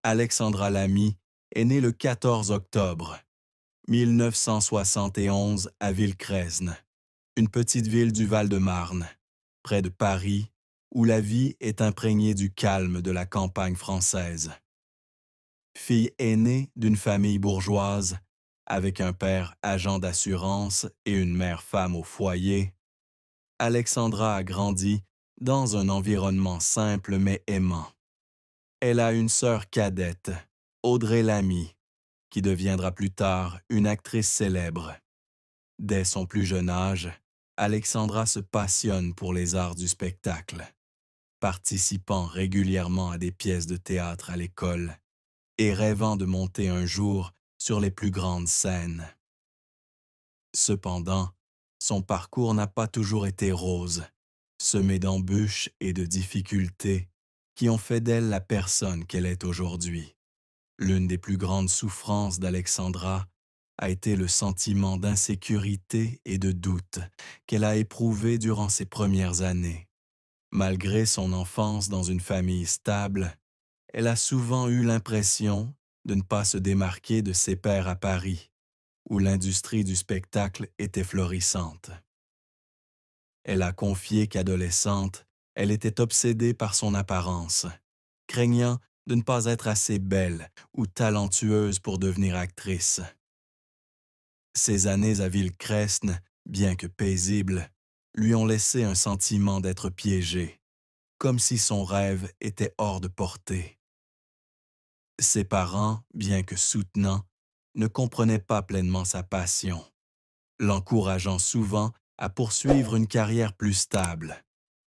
Alexandra Lamy est née le 14 octobre 1971 à Villecresnes, une petite ville du Val-de-Marne, près de Paris, où la vie est imprégnée du calme de la campagne française. Fille aînée d'une famille bourgeoise, avec un père agent d'assurance et une mère femme au foyer, Alexandra a grandi dans un environnement simple mais aimant. Elle a une sœur cadette, Audrey Lamy, qui deviendra plus tard une actrice célèbre. Dès son plus jeune âge, Alexandra se passionne pour les arts du spectacle, participant régulièrement à des pièces de théâtre à l'école et rêvant de monter un jour sur les plus grandes scènes. Cependant, son parcours n'a pas toujours été rose, semé d'embûches et de difficultés qui ont fait d'elle la personne qu'elle est aujourd'hui. L'une des plus grandes souffrances d'Alexandra a été le sentiment d'insécurité et de doute qu'elle a éprouvé durant ses premières années. Malgré son enfance dans une famille stable, elle a souvent eu l'impression de ne pas se démarquer de ses pairs à Paris, où l'industrie du spectacle était florissante. Elle a confié qu'adolescente, elle était obsédée par son apparence, craignant de ne pas être assez belle ou talentueuse pour devenir actrice. Ces années à Villecresnes, bien que paisibles, lui ont laissé un sentiment d'être piégée, comme si son rêve était hors de portée. Ses parents, bien que soutenants, ne comprenaient pas pleinement sa passion, l'encourageant souvent à poursuivre une carrière plus stable,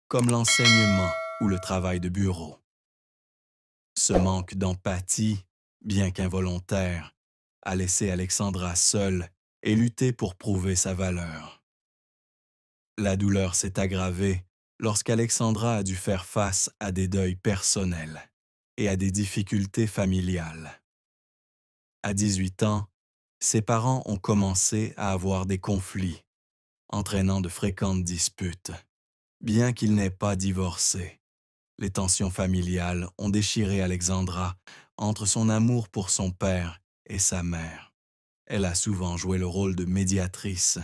comme l'enseignement ou le travail de bureau. Ce manque d'empathie, bien qu'involontaire, a laissé Alexandra seule et lutter pour prouver sa valeur. La douleur s'est aggravée lorsqu'Alexandra a dû faire face à des deuils personnels et à des difficultés familiales. À 18 ans, ses parents ont commencé à avoir des conflits, entraînant de fréquentes disputes. Bien qu'ils n'aient pas divorcé, les tensions familiales ont déchiré Alexandra entre son amour pour son père et sa mère. Elle a souvent joué le rôle de médiatrice,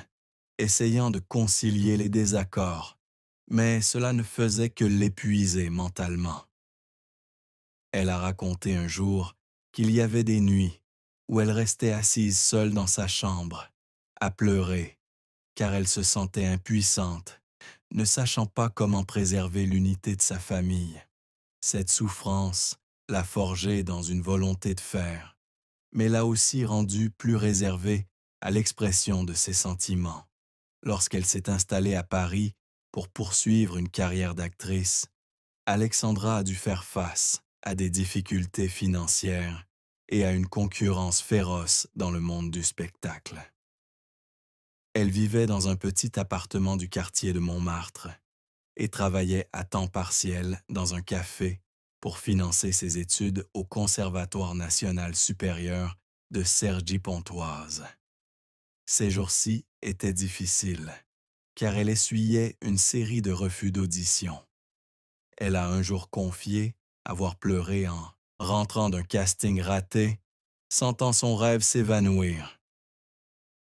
essayant de concilier les désaccords, mais cela ne faisait que l'épuiser mentalement. Elle a raconté un jour qu'il y avait des nuits où elle restait assise seule dans sa chambre, à pleurer, car elle se sentait impuissante, ne sachant pas comment préserver l'unité de sa famille. Cette souffrance l'a forgée dans une volonté de faire, mais l'a aussi rendue plus réservée à l'expression de ses sentiments. Lorsqu'elle s'est installée à Paris pour poursuivre une carrière d'actrice, Alexandra a dû faire face à des difficultés financières et à une concurrence féroce dans le monde du spectacle. Elle vivait dans un petit appartement du quartier de Montmartre et travaillait à temps partiel dans un café pour financer ses études au Conservatoire national supérieur de Cergy-Pontoise. Ces jours-ci étaient difficiles, car elle essuyait une série de refus d'audition. Elle a un jour confié avoir pleuré en rentrant d'un casting raté, sentant son rêve s'évanouir.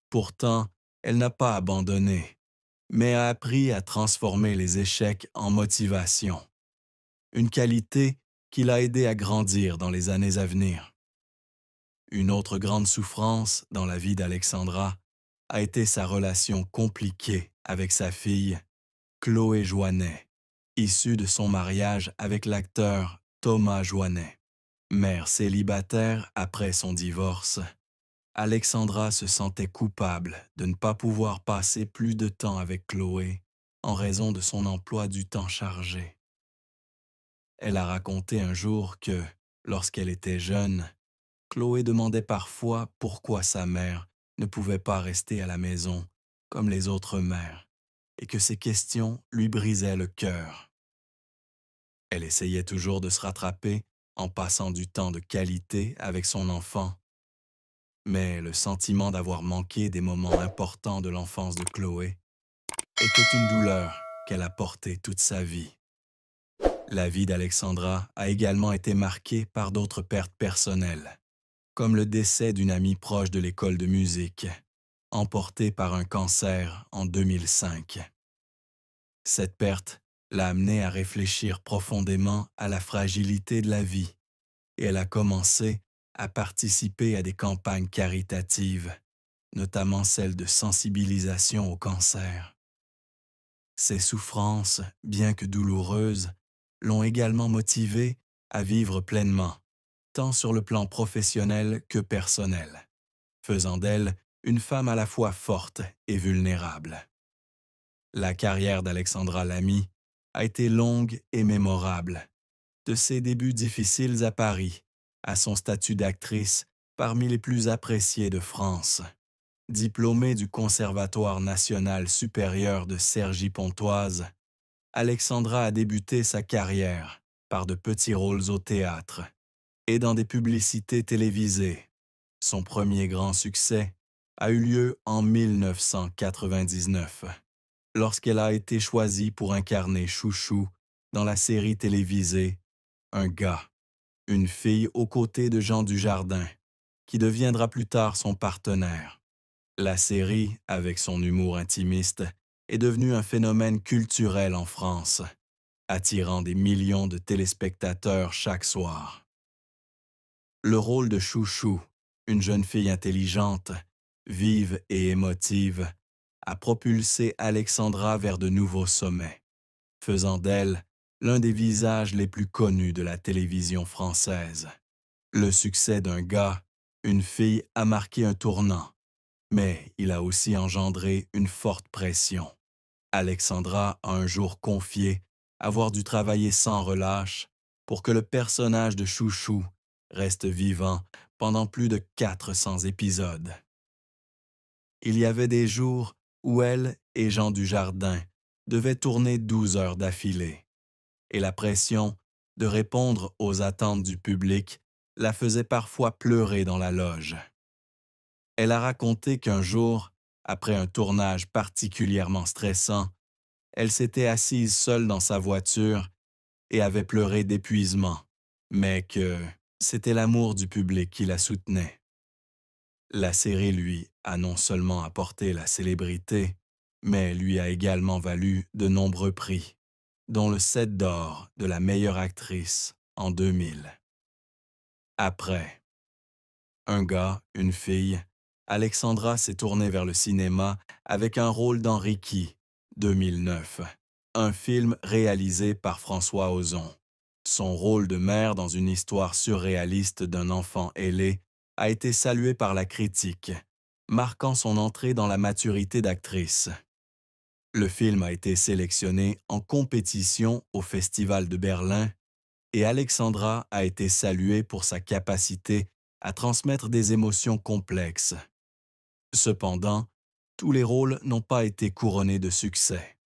Pourtant, elle n'a pas abandonné, mais a appris à transformer les échecs en motivation, une qualité qui l'a aidée à grandir dans les années à venir. Une autre grande souffrance dans la vie d'Alexandra a été sa relation compliquée avec sa fille, Chloé Joinet, issue de son mariage avec l'acteur Thomas Joinet. Mère célibataire après son divorce, Alexandra se sentait coupable de ne pas pouvoir passer plus de temps avec Chloé en raison de son emploi du temps chargé. Elle a raconté un jour que, lorsqu'elle était jeune, Chloé demandait parfois pourquoi sa mère ne pouvait pas rester à la maison comme les autres mères et que ces questions lui brisaient le cœur. Elle essayait toujours de se rattraper en passant du temps de qualité avec son enfant, mais le sentiment d'avoir manqué des moments importants de l'enfance de Chloé était une douleur qu'elle a portée toute sa vie. La vie d'Alexandra a également été marquée par d'autres pertes personnelles, comme le décès d'une amie proche de l'école de musique, emportée par un cancer en 2005. Cette perte l'a amenée à réfléchir profondément à la fragilité de la vie et elle a commencé à participer à des campagnes caritatives, notamment celles de sensibilisation au cancer. Ces souffrances, bien que douloureuses, l'ont également motivée à vivre pleinement, tant sur le plan professionnel que personnel, faisant d'elle une femme à la fois forte et vulnérable. La carrière d'Alexandra Lamy a été longue et mémorable, de ses débuts difficiles à Paris à son statut d'actrice parmi les plus appréciés de France. Diplômée du Conservatoire national supérieur de Cergy-Pontoise, Alexandra a débuté sa carrière par de petits rôles au théâtre et dans des publicités télévisées. Son premier grand succès a eu lieu en 1999, lorsqu'elle a été choisie pour incarner Chouchou dans la série télévisée Un gars, une fille aux côtés de Jean Dujardin, qui deviendra plus tard son partenaire. La série, avec son humour intimiste, est devenue un phénomène culturel en France, attirant des millions de téléspectateurs chaque soir. Le rôle de Chouchou, une jeune fille intelligente, vive et émotive, a propulsé Alexandra vers de nouveaux sommets, faisant d'elle l'un des visages les plus connus de la télévision française. Le succès d'Un gars, une fille a marqué un tournant, mais il a aussi engendré une forte pression. Alexandra a un jour confié avoir dû travailler sans relâche pour que le personnage de Chouchou reste vivant pendant plus de 400 épisodes. Il y avait des jours où elle et Jean Dujardin devaient tourner 12 heures d'affilée, et la pression de répondre aux attentes du public la faisait parfois pleurer dans la loge. Elle a raconté qu'un jour, après un tournage particulièrement stressant, elle s'était assise seule dans sa voiture et avait pleuré d'épuisement, mais que c'était l'amour du public qui la soutenait. La série lui a non seulement apporté la célébrité, mais lui a également valu de nombreux prix, dont le 7 d'or de la meilleure actrice en 2000. Après Un gars, une fille, Alexandra s'est tournée vers le cinéma avec un rôle dans Ricky, 2009, un film réalisé par François Ozon. Son rôle de mère dans une histoire surréaliste d'un enfant ailé a été salué par la critique, marquant son entrée dans la maturité d'actrice. Le film a été sélectionné en compétition au Festival de Berlin et Alexandra a été saluée pour sa capacité à transmettre des émotions complexes. Cependant, tous les rôles n'ont pas été couronnés de succès.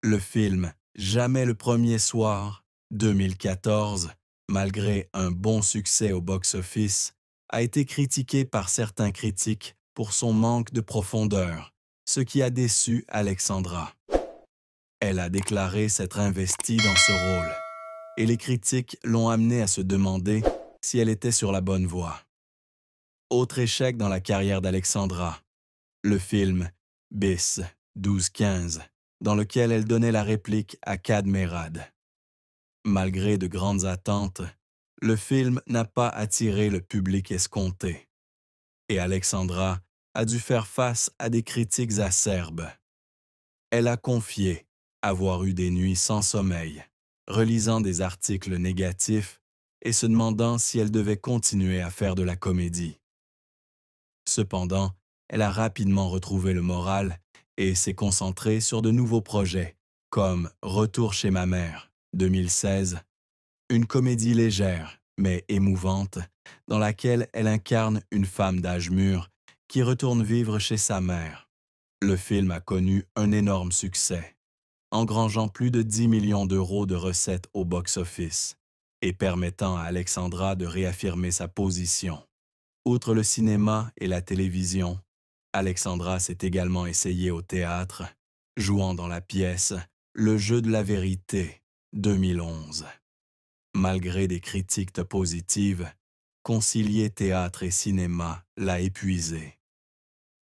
Le film Jamais le premier soir, 2014, malgré un bon succès au box-office, a été critiqué par certains critiques pour son manque de profondeur, ce qui a déçu Alexandra. Elle a déclaré s'être investie dans ce rôle, et les critiques l'ont amenée à se demander si elle était sur la bonne voie. Autre échec dans la carrière d'Alexandra, le film Bis 12-15, dans lequel elle donnait la réplique à Kad Merad. Malgré de grandes attentes, le film n'a pas attiré le public escompté, et Alexandra a dû faire face à des critiques acerbes. Elle a confié avoir eu des nuits sans sommeil, relisant des articles négatifs et se demandant si elle devait continuer à faire de la comédie. Cependant, elle a rapidement retrouvé le moral et s'est concentrée sur de nouveaux projets, comme Retour chez ma mère, 2016, une comédie légère mais émouvante, dans laquelle elle incarne une femme d'âge mûr qui retourne vivre chez sa mère. Le film a connu un énorme succès, engrangeant plus de 10 millions d'euros de recettes au box-office et permettant à Alexandra de réaffirmer sa position. Outre le cinéma et la télévision, Alexandra s'est également essayée au théâtre, jouant dans la pièce Le jeu de la vérité 2011. Malgré des critiques positives, concilier théâtre et cinéma l'a épuisée.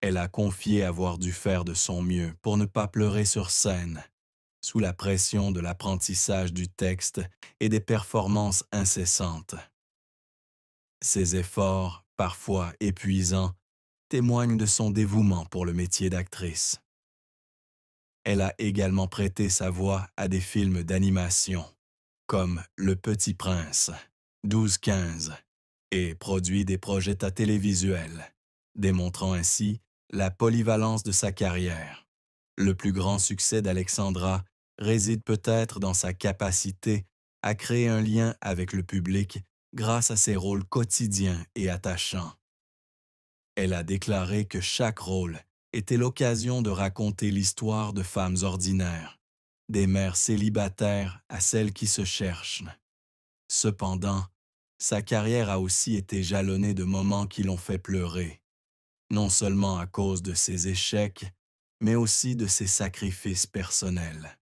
Elle a confié avoir dû faire de son mieux pour ne pas pleurer sur scène, sous la pression de l'apprentissage du texte et des performances incessantes. Ses efforts, parfois épuisants, témoignent de son dévouement pour le métier d'actrice. Elle a également prêté sa voix à des films d'animation, comme Le Petit Prince, 12-15, et produit des projets télévisuels, démontrant ainsi la polyvalence de sa carrière. Le plus grand succès d'Alexandra réside peut-être dans sa capacité à créer un lien avec le public grâce à ses rôles quotidiens et attachants. Elle a déclaré que chaque rôle était l'occasion de raconter l'histoire de femmes ordinaires, des mères célibataires à celles qui se cherchent. Cependant, sa carrière a aussi été jalonnée de moments qui l'ont fait pleurer, non seulement à cause de ses échecs, mais aussi de ses sacrifices personnels.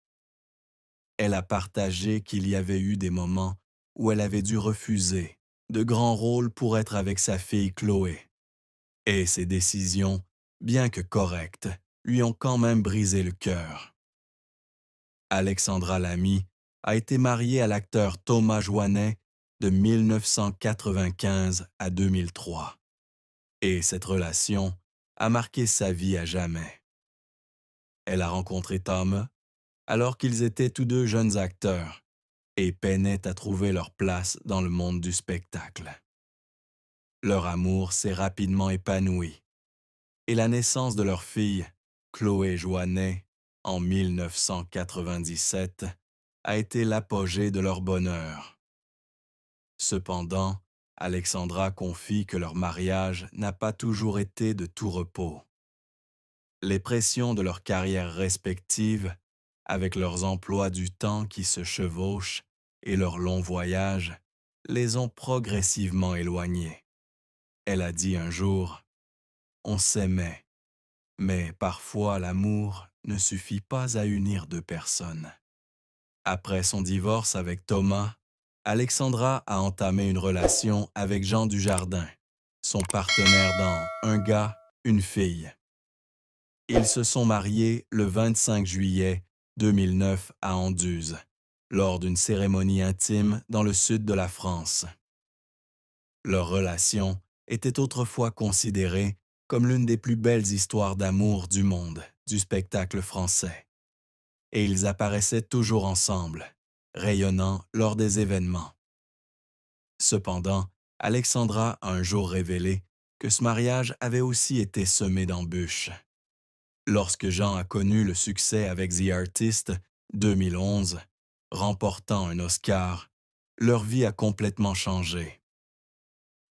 Elle a partagé qu'il y avait eu des moments où elle avait dû refuser de grands rôles pour être avec sa fille Chloé. Et ces décisions, bien que correctes, lui ont quand même brisé le cœur. Alexandra Lamy a été mariée à l'acteur Thomas Joinet de 1995 à 2003. Et cette relation a marqué sa vie à jamais. Elle a rencontré Thomas alors qu'ils étaient tous deux jeunes acteurs et peinaient à trouver leur place dans le monde du spectacle. Leur amour s'est rapidement épanoui et la naissance de leur fille, Chloé Joinet, en 1997, a été l'apogée de leur bonheur. Cependant, Alexandra confie que leur mariage n'a pas toujours été de tout repos. Les pressions de leurs carrières respectives, avec leurs emplois du temps qui se chevauchent et leurs longs voyages, les ont progressivement éloignés. Elle a dit un jour, « On s'aimait, mais parfois l'amour ne suffit pas à unir deux personnes. » Après son divorce avec Thomas, Alexandra a entamé une relation avec Jean Dujardin, son partenaire dans Un gars, une fille. Ils se sont mariés le 25 juillet 2009 à Anduze, lors d'une cérémonie intime dans le sud de la France. Leur relation était autrefois considérée comme l'une des plus belles histoires d'amour du monde, du spectacle français. Et ils apparaissaient toujours ensemble, rayonnant lors des événements. Cependant, Alexandra a un jour révélé que ce mariage avait aussi été semé d'embûches. Lorsque Jean a connu le succès avec The Artist 2011, remportant un Oscar, leur vie a complètement changé.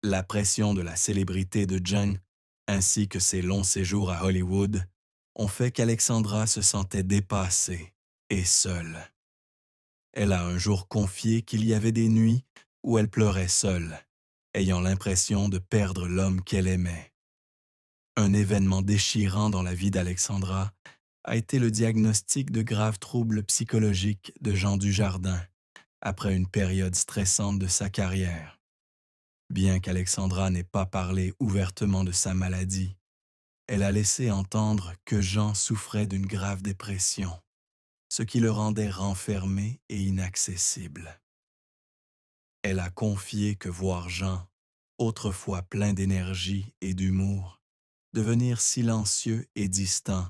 La pression de la célébrité de Jen, ainsi que ses longs séjours à Hollywood, ont fait qu'Alexandra se sentait dépassée et seule. Elle a un jour confié qu'il y avait des nuits où elle pleurait seule, ayant l'impression de perdre l'homme qu'elle aimait. Un événement déchirant dans la vie d'Alexandra a été le diagnostic de graves troubles psychologiques de Jean Dujardin après une période stressante de sa carrière. Bien qu'Alexandra n'ait pas parlé ouvertement de sa maladie, elle a laissé entendre que Jean souffrait d'une grave dépression, ce qui le rendait renfermé et inaccessible. Elle a confié que voir Jean, autrefois plein d'énergie et d'humour, devenir silencieux et distant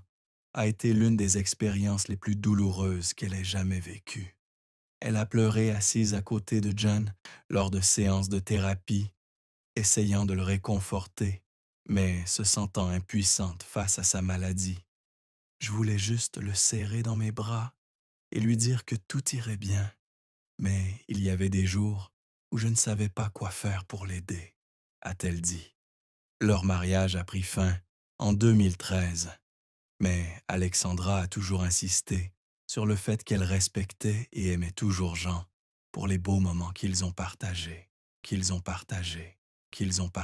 a été l'une des expériences les plus douloureuses qu'elle ait jamais vécues. Elle a pleuré assise à côté de John lors de séances de thérapie, essayant de le réconforter, mais se sentant impuissante face à sa maladie. Je voulais juste le serrer dans mes bras et lui dire que tout irait bien, mais il y avait des jours où je ne savais pas quoi faire pour l'aider, a-t-elle dit. Leur mariage a pris fin en 2013, mais Alexandra a toujours insisté sur le fait qu'elle respectait et aimait toujours Jean pour les beaux moments qu'ils ont partagés, qu'ils ont partagés, qu'ils ont partagés.